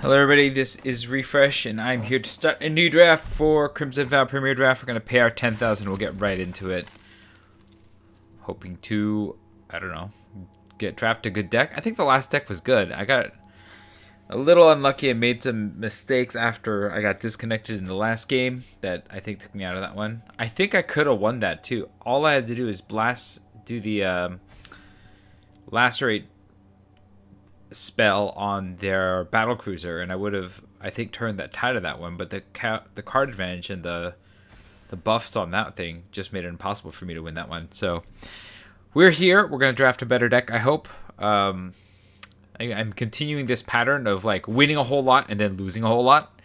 Hello everybody, this is Refresh, and I'm here to start a new draft for Crimson Vow Premier Draft. We're going to pay our 10,000, we'll get right into it. Hoping to, I don't know, draft a good deck. I think the last deck was good. I got a little unlucky and made some mistakes after I got disconnected in the last game that I think took me out of that one. I think I could have won that too. All I had to do is do the Lacerate spell on their battle cruiser, and I would have, I think, turned that tide of that one. But the card advantage and the buffs on that thing just made it impossible for me to win that one. So we're here. We're gonna draft a better deck, I hope. I'm continuing this pattern of like winning a whole lot and then losing a whole lot,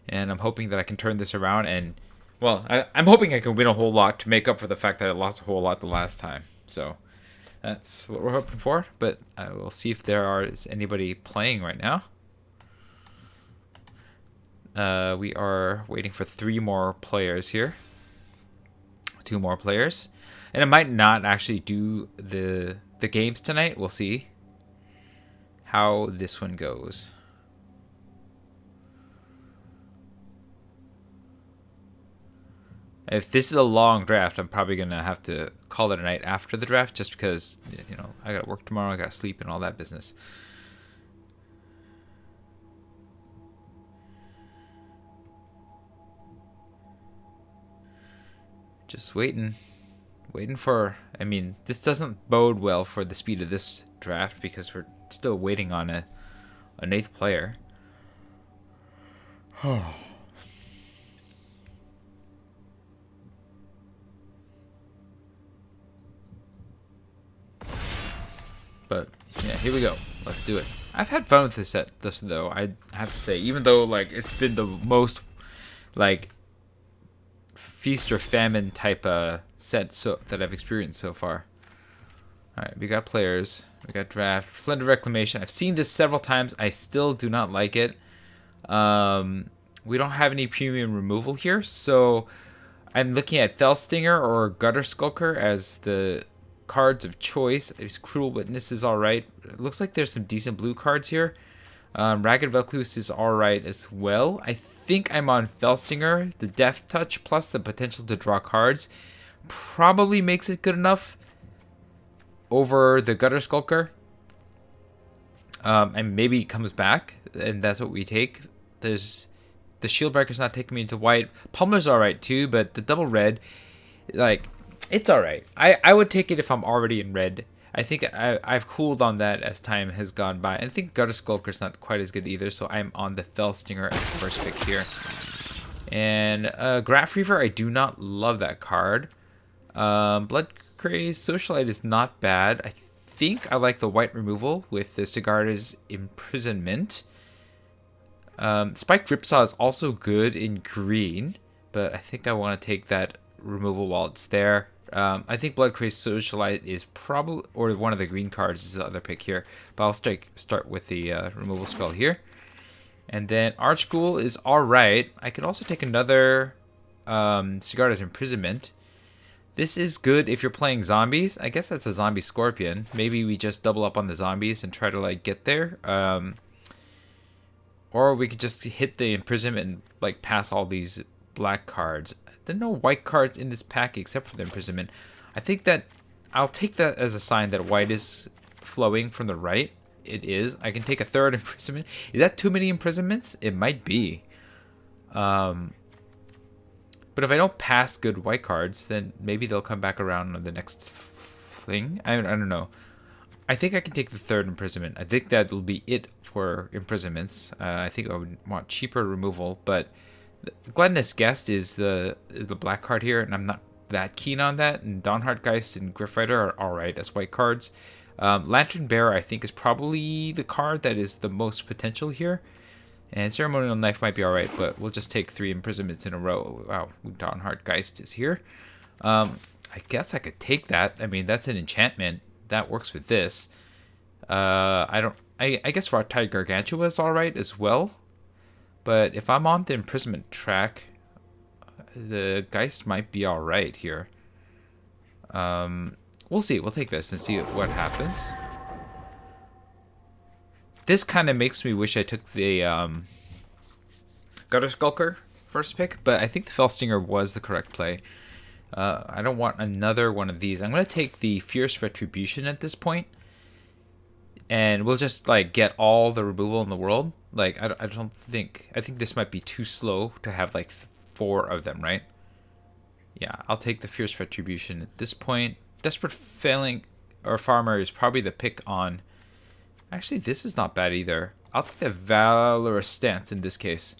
and I'm hoping that I can turn this around. And well, I'm hoping I can win a whole lot to make up for the fact that I lost a whole lot the last time. So that's what we're hoping for, but I will see if is anybody playing right now. We are waiting for 3 more players here. 2 more players. And I might not actually do the games tonight. We'll see how this one goes. If this is a long draft, I'm probably going to have to call it a night after the draft just because, you know, I got to work tomorrow, I got to sleep and all that business. Just waiting for, I mean, this doesn't bode well for the speed of this draft because we're still waiting on an 8th player. But yeah, here we go. Let's do it. I've had fun with this set, though. I have to say, even though like it's been the most like feast or famine type set that I've experienced so far. All right, we got players. We got draft. Splendid Reclamation. I've seen this several times. I still do not like it. We don't have any premium removal here, so I'm looking at Fellstinger or Gutter Skulker as the cards of choice. There's Cruel Witness is alright. It looks like there's some decent blue cards here. Ragged Velcluse is alright as well. I think I'm on Fellstinger. The Death Touch plus the potential to draw cards probably makes it good enough over the Gutter Skulker. And maybe it comes back, and that's what we take. There's the Shieldbreaker's not taking me into white. Pummeler's alright too, but the double red, like, it's alright. I would take it if I'm already in red. I think I've cooled on that as time has gone by. And I think Gutter Skulker's not quite as good either, so I'm on the Fellstinger as the first pick here. And Graph Reaver, I do not love that card. Blood Craze Socialite is not bad. I think I like the white removal with the Sigarda's Imprisonment. Spiked Ripsaw is also good in green, but I think I want to take that removal while it's there. I think Blood Craze Socialite is probably, or one of the green cards is the other pick here, but I'll start with the removal spell here. And then Archghoul is alright. I could also take another Sigarda's Imprisonment. This is good if you're playing zombies. I guess that's a zombie scorpion. Maybe we just double up on the zombies and try to like get there. Or we could just hit the Imprisonment and like pass all these black cards. There are no white cards in this pack except for the Imprisonment. I think that I'll take that as a sign that white is flowing from the right. It is. I can take a 3rd Imprisonment. Is that too many Imprisonments? It might be. But if I don't pass good white cards, then maybe they'll come back around on the next thing. I don't know. I think I can take the 3rd Imprisonment. I think that will be it for Imprisonments. I think I would want cheaper removal, but Gluttonous Guest is the black card here, and I'm not that keen on that. And Dawnheartgeist and Griffrider are alright as white cards. Lantern Bearer, I think, is probably the card that is the most potential here. And Ceremonial Knife might be alright, but we'll just take 3 Imprisonments in a row. Wow, Dawnheartgeist is here. I guess I could take that. I mean, that's an enchantment. That works with this. I guess Rot-Tide Gargantua is alright as well. But if I'm on the Imprisonment track, the Geist might be alright here. We'll see. We'll take this and see what happens. This kind of makes me wish I took the Gutter Skulker first pick, but I think the Felstinger was the correct play. I don't want another one of these. I'm going to take the Fierce Retribution at this point, and we'll just like get all the removal in the world. Like I think this might be too slow to have like 4 of them, right? Yeah, I'll take the Fierce Retribution at this point. Desperate Failing or Farmer is probably the pick on. Actually, this is not bad either. I'll take the Valorous Stance in this case.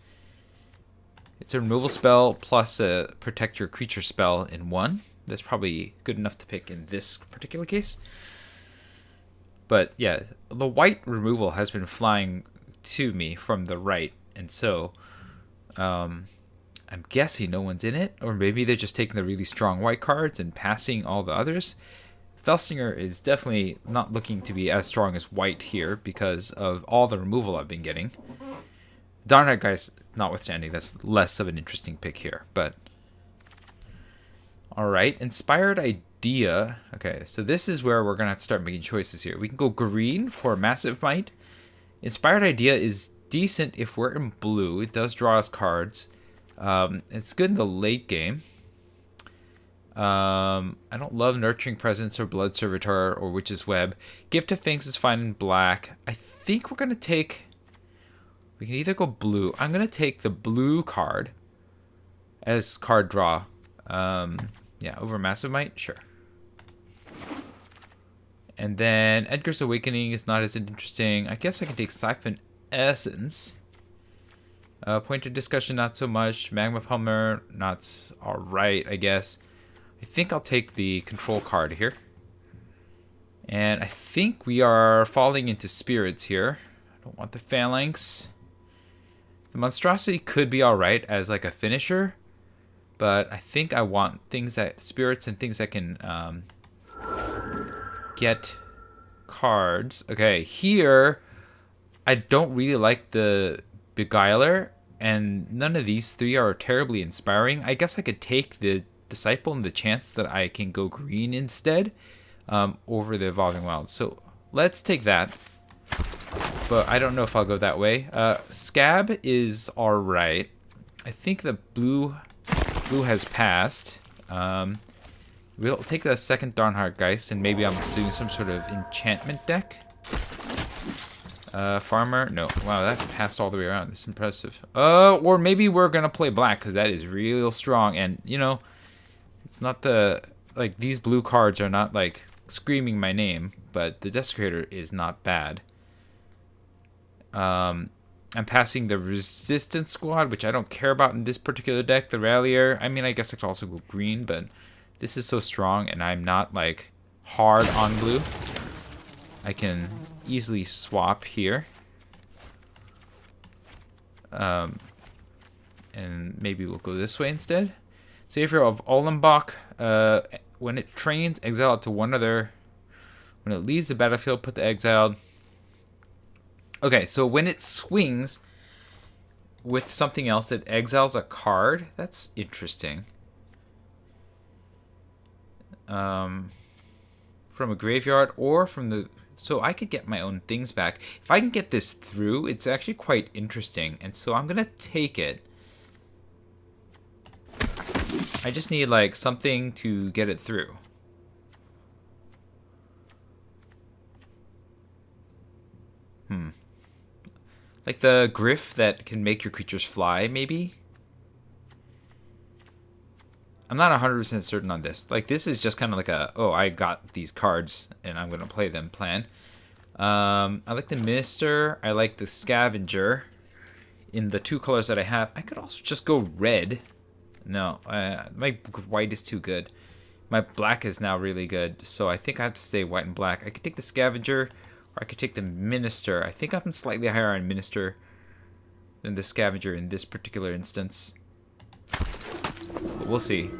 It's a removal spell plus a protect your creature spell in 1. That's probably good enough to pick in this particular case. But yeah, the white removal has been flying to me from the right, and so I'm guessing no one's in it, or maybe they're just taking the really strong white cards and passing all the others. Felstinger is definitely not looking to be as strong as white here because of all the removal I've been getting. Darnheart Geist notwithstanding, that's less of an interesting pick here, but all right, Inspired Idea. Okay, so this is where we're gonna have to start making choices here. We can go green for Massive Might. Inspired Idea is decent if we're in blue. It does draw us cards. It's good in the late game. I don't love Nurturing Presence or Blood Servitor or Witch's Web. Gift of Things is fine in black. I think we're gonna take. We can either go blue. I'm gonna take the blue card as card draw. Yeah, over Massive Might, sure. And then Edgar's Awakening is not as interesting. I guess I can take Siphon Essence. Point of Discussion, not so much. Magma Pummer, not alright, I guess. I think I'll take the control card here. And I think we are falling into spirits here. I don't want the Phalanx. The Monstrosity could be alright as like a finisher. But I think I want things that spirits and things that can get cards. Okay, here I don't really like the Beguiler, and none of these 3 are terribly inspiring. I guess I could take the Disciple and the chance that I can go green instead over the Evolving Wilds. So let's take that. But I don't know if I'll go that way. Scab is alright. I think the blue has passed. We'll take the second Darnheart Geist, and maybe I'm doing some sort of enchantment deck. Farmer, no. Wow, that passed all the way around. It's impressive. Or maybe we're gonna play black, because that is real strong. And, you know, it's not the... Like, these blue cards are not, like, screaming my name, but the Desecrator is not bad. I'm passing the Resistance Squad, which I don't care about in this particular deck. The Rallier, I mean, I guess I could also go green, but this is so strong, and I'm not, like, hard on blue. I can easily swap here. And maybe we'll go this way instead. Savior of Ollenbach. When it trains, exile it to one other. When it leaves the battlefield, put the exiled. Okay, so when it swings with something else, it exiles a card. That's interesting. From a graveyard or from the... So I could get my own things back. If I can get this through, it's actually quite interesting. And so I'm going to take it. I just need, like, something to get it through. Like the Griff that can make your creatures fly, maybe? I'm not 100% certain on this. Like, this is just kind of like a, oh, I got these cards and I'm going to play them plan. I like the Minister. I like the Scavenger in the 2 colors that I have. I could also just go red. No, my white is too good. My black is now really good, so I think I have to stay white and black. I could take the Scavenger, or I could take the Minister. I think I'm slightly higher on Minister than the Scavenger in this particular instance. But we'll see.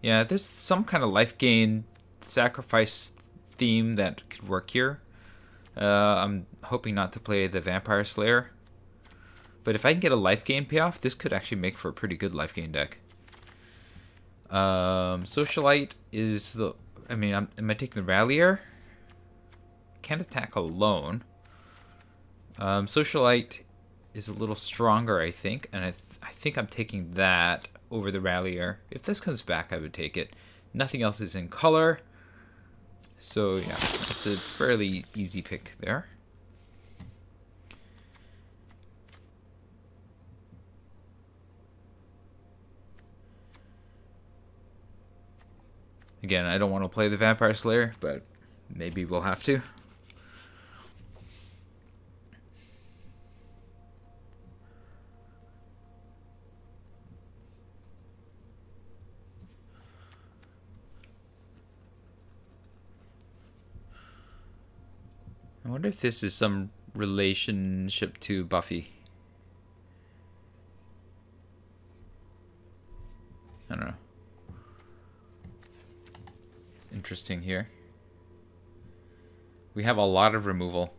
Yeah, there's some kind of life gain sacrifice theme that could work here. I'm hoping not to play the Vampire Slayer. But if I can get a life gain payoff, this could actually make for a pretty good life gain deck. Socialite is the... I mean, am I taking the Rallier? Can't attack alone. Socialite is a little stronger, I think. And I think I'm taking that over the Rallier. If this comes back, I would take it. Nothing else is in color. So, yeah, it's a fairly easy pick there. Again, I don't want to play the Vampire Slayer, but maybe we'll have to. I wonder if this is some relationship to Buffy. I don't know. It's interesting here. We have a lot of removal.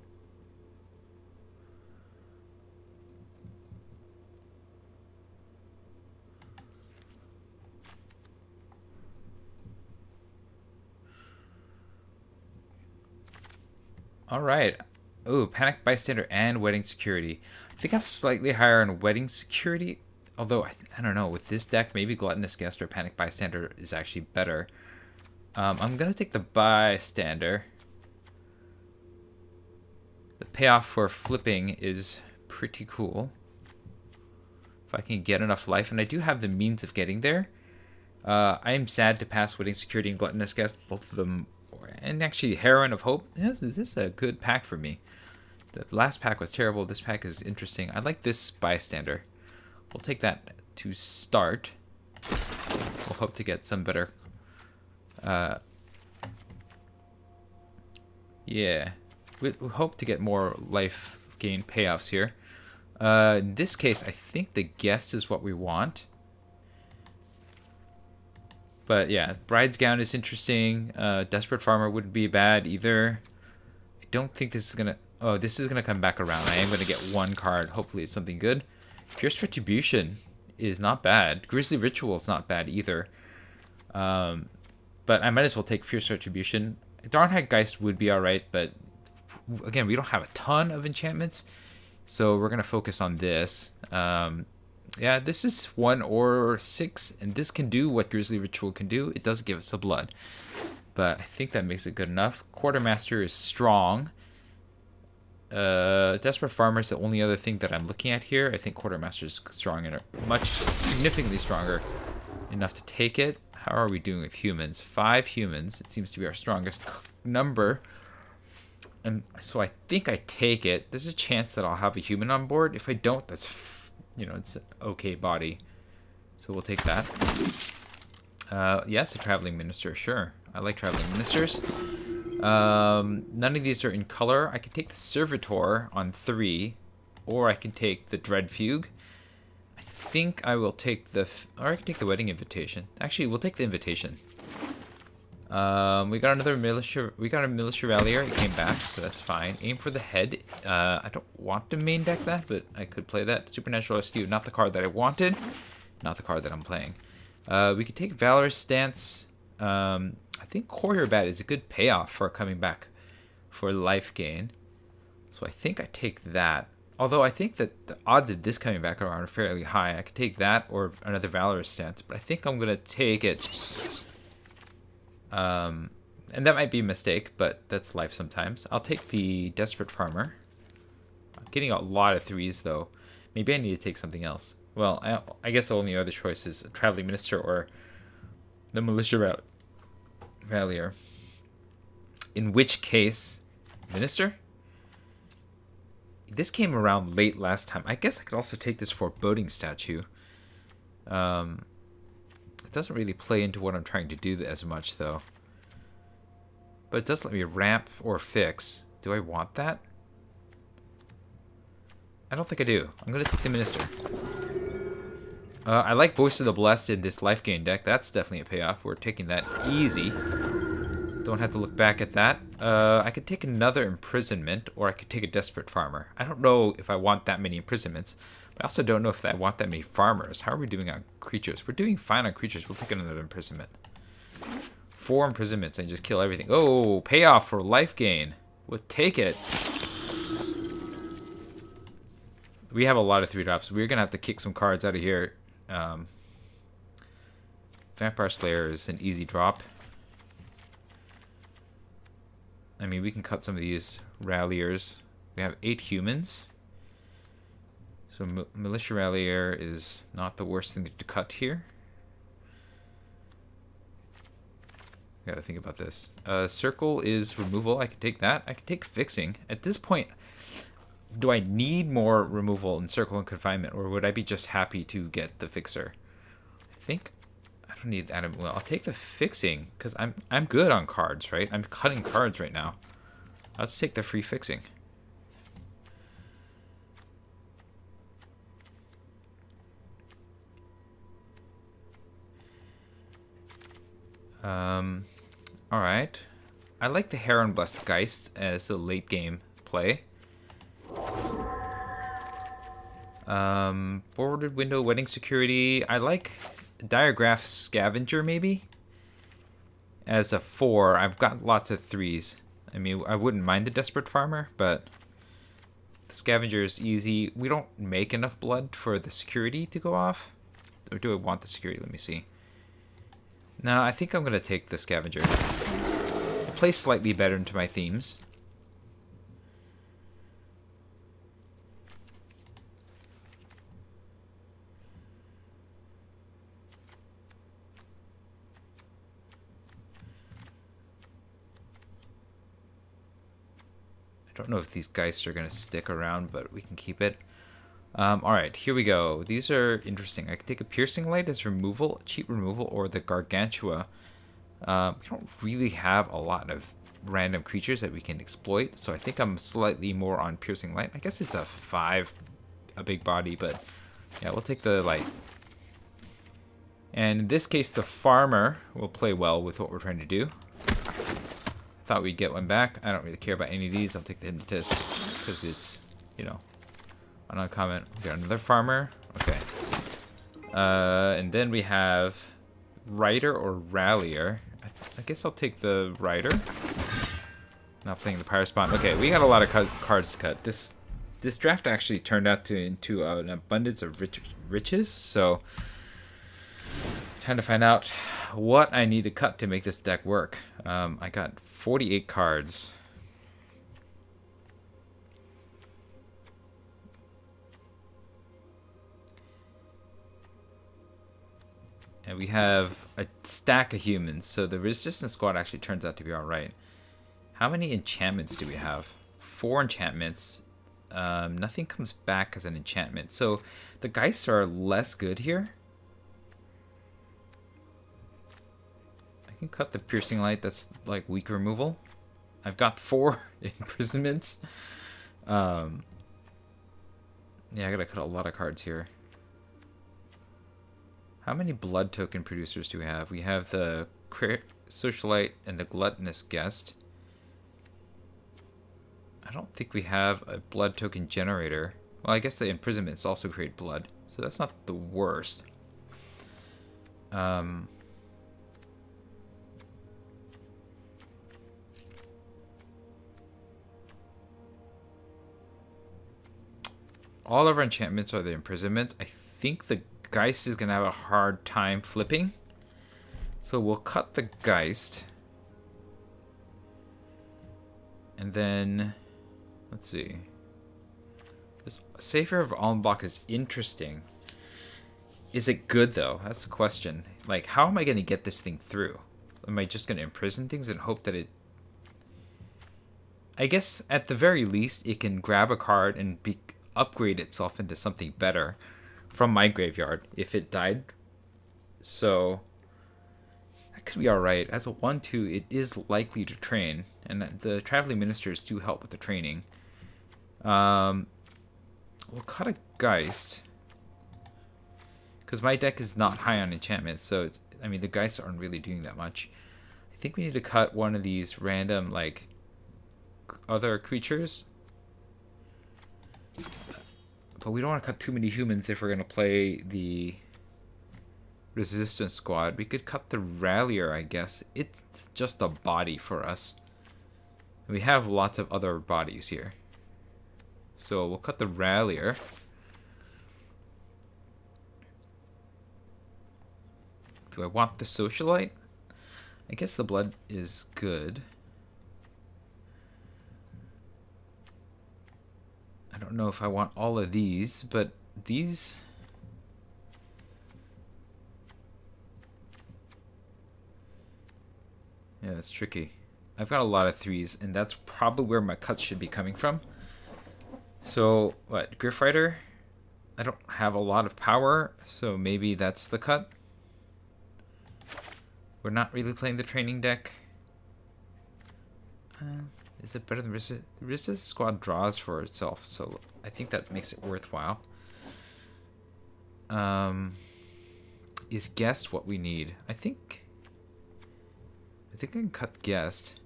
All right. Oh, Panic Bystander and Wedding Security. I think I'm slightly higher on Wedding Security. Although, I don't know. With this deck, maybe Gluttonous Guest or Panic Bystander is actually better. I'm going to take the Bystander. The payoff for flipping is pretty cool. If I can get enough life, and I do have the means of getting there. I am sad to pass Wedding Security and Gluttonous Guest. Both of them... And actually, Heroine of Hope. This is a good pack for me. The last pack was terrible. This pack is interesting. I like this Bystander. We'll take that to start. We'll hope to get some better... yeah. We hope to get more life gain payoffs here. In this case, I think the Guest is what we want. But yeah, Bride's Gown is interesting. Desperate Farmer wouldn't be bad either. I don't think this is going to... Oh, this is going to come back around. I am going to get one card. Hopefully it's something good. Fierce Retribution is not bad. Grisly Ritual is not bad either. But I might as well take Fierce Retribution. Darnhide Geist would be alright, but again, we don't have a ton of enchantments. So we're going to focus on this. Yeah, this is 1 or 6, and this can do what Grisly Ritual can do. It does give us the blood, but I think that makes it good enough. Quartermaster is strong. Desperate Farmer is the only other thing that I'm looking at here. I think Quartermaster is strong and much significantly stronger enough to take it. How are we doing with humans? 5 humans. It seems to be our strongest number. And so I think I take it. There's a chance that I'll have a human on board. If I don't, that's... You know, it's an okay body. So we'll take that. Yes, a Traveling Minister, sure. I like Traveling Ministers. None of these are in color. I can take the Servitor on 3, or I can take the Dread Fugue. I think I will take the... Or I can take the Wedding Invitation. Actually, we'll take the Invitation. We got another militia. We got a militia rallier. It came back, so that's fine. Aim for the head. I don't want to main deck that, but I could play that. Supernatural Rescue, not the card that I wanted, not the card that I'm playing. We could take Valorous Stance. I think Courier Bat is a good payoff for coming back for life gain. So I think I take that. Although I think that the odds of this coming back are fairly high. I could take that or another Valorous Stance, but I think I'm gonna take it. And that might be a mistake, but that's life sometimes. I'll take the Desperate Farmer. I'm getting a lot of 3s, though. Maybe I need to take something else. Well, I guess the only other choice is a Traveling Minister or the Militia Rallier. In which case, Minister? This came around late last time. I guess I could also take this Foreboding Statue. It doesn't really play into what I'm trying to do as much, though. But it does let me ramp or fix. Do I want that? I don't think I do. I'm going to take the Minister. I like Voice of the Blessed in this Lifegain deck. That's definitely a payoff. We're taking that easy. Don't have to look back at that. I could take another Imprisonment, or I could take a Desperate Farmer. I don't know if I want that many Imprisonments, but I also don't know if I want that many Farmers. How are we doing on creatures? We're doing fine on creatures. We'll take another Imprisonment. 4 Imprisonments and just kill everything. Oh, payoff for Lifegain. We'll take it. We have a lot of 3-drops. We're going to have to kick some cards out of here. Vampire Slayer is an easy drop. I mean, we can cut some of these Ralliers. We have 8 humans. So Militia Rallier is not the worst thing to cut here. Gotta think about this. Circle is removal. I can take that. I can take Fixing. At this point, do I need more removal in Circle and Confinement, or would I be just happy to get the Fixer? I think I don't need that. Well, I'll take the Fixing because I'm good on cards, right? I'm cutting cards right now. I'll just take the free Fixing. All right. I like the Heron Blessed Geist as a late game play. Boarded Window, Wedding Security. I like Diagraph Scavenger maybe as a 4. I've got lots of 3s. I mean, I wouldn't mind the Desperate Farmer, but the Scavenger is easy. We don't make enough blood for the security to go off. Or do I want the security? Let me see. No, I think I'm going to take the Scavenger. It plays slightly better into my themes. I don't know if these Geists are going to stick around, but we can keep it. Alright, here we go. These are interesting. I can take a Piercing Light as removal, cheap removal, or the Gargantua. We don't really have a lot of random creatures that we can exploit, so I think I'm slightly more on Piercing Light. I guess it's a 5, a big body, but yeah, we'll take the Light. And in this case, the Farmer will play well with what we're trying to do. Thought we'd get one back. I don't really care about any of these. I'll take the Hypnotist because it's, you know, an uncommon. We got another Farmer. Okay. And then we have Rider or Rallier. I guess I'll take the Rider. Not playing the Pirate Spawn. Okay, we got a lot of cards to cut. This draft actually turned out into an abundance of riches. So, time to find out what I need to cut to make this deck work. I got 48 cards. And we have a stack of humans, so the Resistance Squad actually turns out to be alright. How many enchantments do we have? 4 enchantments. Nothing comes back as an enchantment. So the Geists are less good here. I can cut the Piercing Light, that's like weak removal. I've got 4 imprisonments. Yeah, I gotta cut a lot of cards here. How many blood token producers do we have? We have the Socialite and the Gluttonous Guest. I don't think we have a blood token generator. Well, I guess the imprisonments also create blood, so that's not the worst. All of our enchantments are the imprisonments. I think the Geist is going to have a hard time flipping. So we'll cut the Geist. And then, let's see. This Savior of Almbach is interesting. Is it good, though? That's the question. Like, how am I going to get this thing through? Am I just going to imprison things and hope that it... I guess, at the very least, it can grab a card and upgrade itself into something better from my graveyard if it died. So that could be alright. As a 1/2, it is likely to train, and the Traveling Ministers do help with the training. We'll cut a Geist. Because my deck is not high on enchantments, so it's, I mean, the guys aren't really doing that much. I think we need to cut one of these random, like, other creatures. But we don't want to cut too many humans if we're going to play the resistance squad. We could cut the Rallier, I guess. It's just a body for us. We have lots of other bodies here. So we'll cut the Rallier. Do I want the Socialite? I guess the blood is good. I don't know if I want all of these, but these... Yeah, that's tricky. I've got a lot of threes, and that's probably where my cuts should be coming from. So, what, Griff Rider? I don't have a lot of power, so maybe that's the cut. We're not really playing the training deck. Is it better than Resist? The Resist squad draws for itself, so I think that makes it worthwhile. Is Guest what we need? I think I can cut Guest.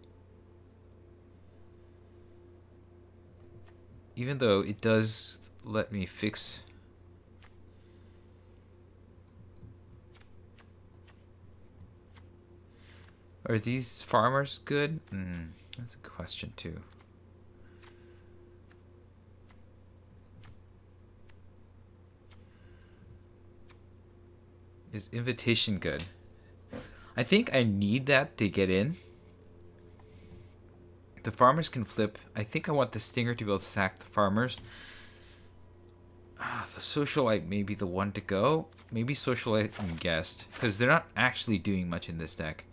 Even though it does let me fix... Are these farmers good? That's a question too. Is Invitation good? I think I need that to get in. The farmers can flip. I think I want the Stinger to be able to sack the farmers. The Socialite may be the one to go. Maybe Socialite and Guest, because they're not actually doing much in this deck.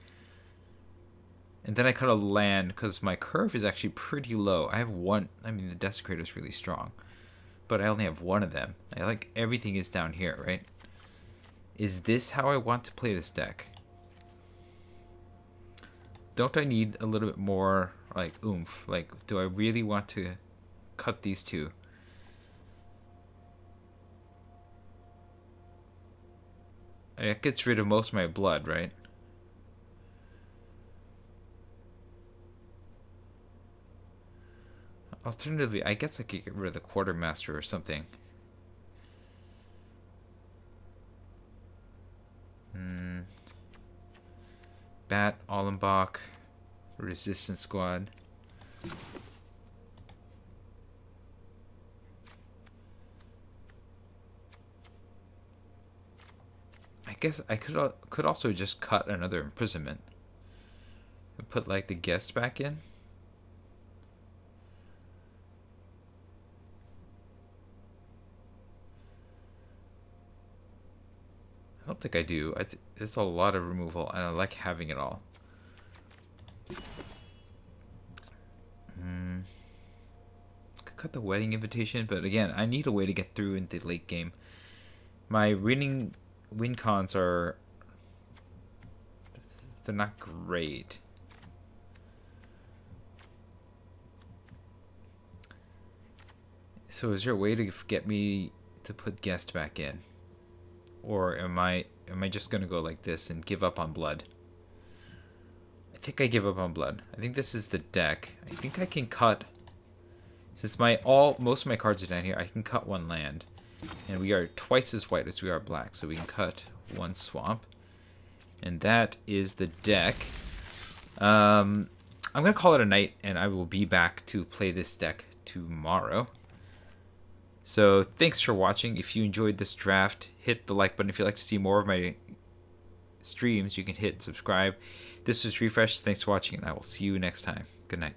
And then I cut a land because my curve is actually pretty low. I have one. I mean, the Desecrator is really strong, but I only have one of them. I like everything is down here, right? Is this how I want to play this deck? Don't I need a little bit more like oomph? Like, do I really want to cut these two? It gets rid of most of my blood, right? Alternatively, I guess I could get rid of the Quartermaster or something. Bat, Allenbach, Resistance Squad. I guess I could also just cut another Imprisonment and put like the Guest back in. I don't think I do. It's a lot of removal, and I like having it all. Could cut the Wedding Invitation, but again, I need a way to get through in the late game. My win cons are... they're not great. So is there a way to get me to put Guest back in? Or am I just gonna go like this and give up on blood? I think I give up on blood. I think this is the deck. I think I can cut, since most of my cards are down here, I can cut one land. And we are twice as white as we are black, so we can cut one swamp. And that is the deck. I'm gonna call it a night, and I will be back to play this deck tomorrow. So thanks for watching. If you enjoyed this draft, hit the like button. If you'd like to see more of my streams, you can hit subscribe. This was Refresh. Thanks for watching, and I will see you next time. Good night.